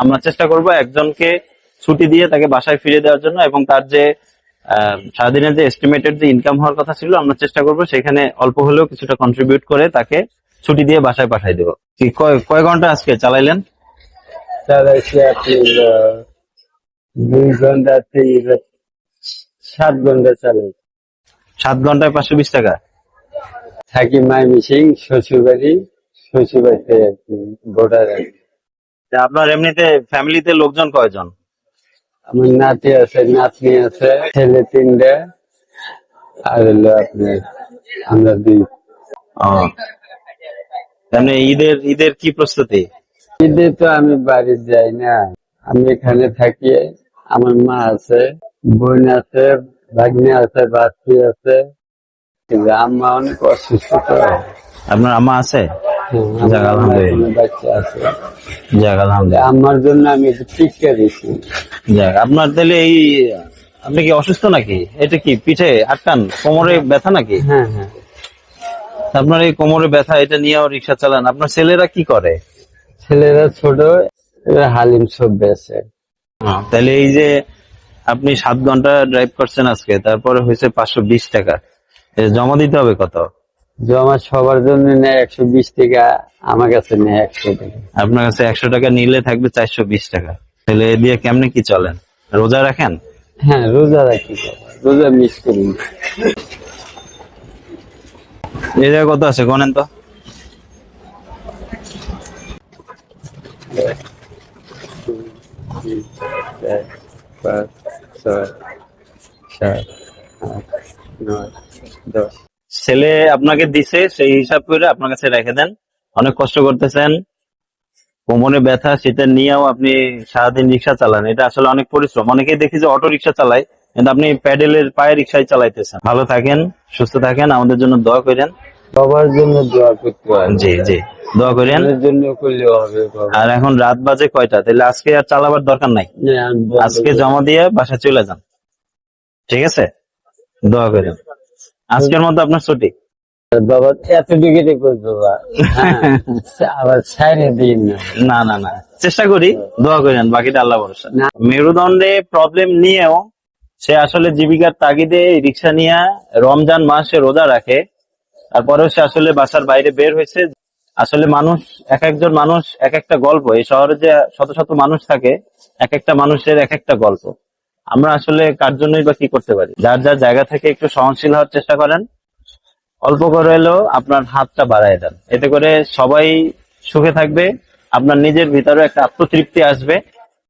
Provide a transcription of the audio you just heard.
আমরা চেষ্টা করব একজনকে ছুটি দিয়ে তাকে বাসায় ফিরে দেওয়ার জন্য, এবং তার যে সারাদিনের যে এস্টিমেটেড যে ইনকাম হওয়ার কথা ছিল আমরা চেষ্টা করব সেখানে অল্প হলেও কিছুটা কন্ট্রিবিউট করে তাকে ছুটি দিয়ে বাসায় পাঠিয়ে দেবো। কি কয় ঘন্টা আজকে চালাইলেন? চালাইছি আপনি 2 ঘন্টা থেকে 7 ঘন্টা চালাই। 7 ঘন্টায় 520 টাকা? থাকি মাইমিসিং, শ্বশুরবাড়ি, শ্বশুরবাড়িতে ভোটার। আপনার এমনিতে ফ্যামিলিতে লোকজন কয়জন? আমার নাতি আছে, নাতনি আছে, ছেলে 3টা, আর হলো আপনার আমরা 2। ও, এমনি ঈদের কি প্রস্তুতি? ঈদে তো আমি বাড়ি যাই না, আমি এখানে থাকি। আমার মা আছে, বোন আছে, ভাগ্নে আছে, বাচ্চি আছে, কিন্তু আম্মা অনেক অসুস্থ তো। আপনার আম্মা আছে? যাক, আলহামদুলিল্লাহ। বাচ্চা আছে, যাক, আলহামদুলিল্লাহ। আমার জন্য আমি একটু টিকা দিচ্ছি। যাক, আপনার তাহলে আপনি কি অসুস্থ নাকি? এটা কি পিঠে আটকান, কোমরে ব্যথা নাকি? হ্যাঁ হ্যাঁ, আপনার এই কোমরে ব্যথা, এটা নিয়েও রিক্সা চালান? আপনার ছেলেরা কি করে? ছেলেরা ছোট, এরা হালিম সব বেছে। তাহলে এই যে আপনি 7 ঘন্টা ড্রাইভ করছেন আজকে, তারপরে হয়েছে 520 টাকা, এটা জমা দিতে হবে কত? জমা সবার জন্য নেয় 120 টাকা, আমার কাছে নেয় 100 টাকা। আপনার কাছে 100 টাকা নিলে থাকবে 420 টাকা। তাহলে এ দিয়ে কেমনে কি চলেন? রোজা রাখেন? হ্যাঁ, রোজা রাখি, রোজা মিস করি না। এই জায়গায় কত আছে গণেন তো? 2, 3, 4, 5, 6, 7, 8, 9, 10। ছেলে আপনাকে দিছে, সেই হিসাব করে আপনার কাছে রেখে দেন। অনেক কষ্ট করতেছেন, কোমরে ব্যথা, সেটা নিয়েও আপনি সারাদিন রিক্সা চালান, এটা আসলে অনেক পরিশ্রম। অনেকেই দেখি যে অটো রিক্সা চালায়, কিন্তু আপনি প্যাডেলের পায়ে রিক্সায় চালাইতেছেন। ভালো থাকেন, সুস্থ থাকেন, আমাদের জন্য দোয়া করেন। সবার জন্য দোয়া করতে হবে। জি জি, দোয়া করেন। আমাদের জন্য করলেও হবে বাবা। আর এখন রাত বাজে কয়টা? তাহলে আজকে আর চালাবার দরকার নাই, না, আমি বন্ধ আজকে করি। জমা দিয়ে বাসায় চলে যান, ঠিক আছে? দোয়া করেন। আজকের মতো আপনার ছুটি। বাবা এত ডিগ্রি করবো বাবা, হ্যাঁ, আবার ছাইরে দিন না। না না না, চেষ্টা করি, দোয়া করেন, বাকিটা আল্লাহ ভরসা। না। মেরুদণ্ডে প্রবলেম নিয়েও সে আসলে জীবিকার তাগিদে রিক্সা নিয়ে রমজান মাসে রোজা রাখে, তারপরেও সে আসলে বাসার বাইরে বের হয়েছে। আসলে মানুষ, এক একজন মানুষ এক একটা গল্প। এই শহরে যে শত শত মানুষ থাকে, এক একটা মানুষের এক একটা গল্প। আমরা আসলে কার জন্যই বা কি করতে পারি? যার যার জায়গা থেকে একটু সহনশীল হওয়ার চেষ্টা করেন, অল্প করে এলেও আপনার হাতটা বাড়ায় দেন, এতে করে সবাই সুখে থাকবে, আপনার নিজের ভিতরে একটা আত্মতৃপ্তি আসবে।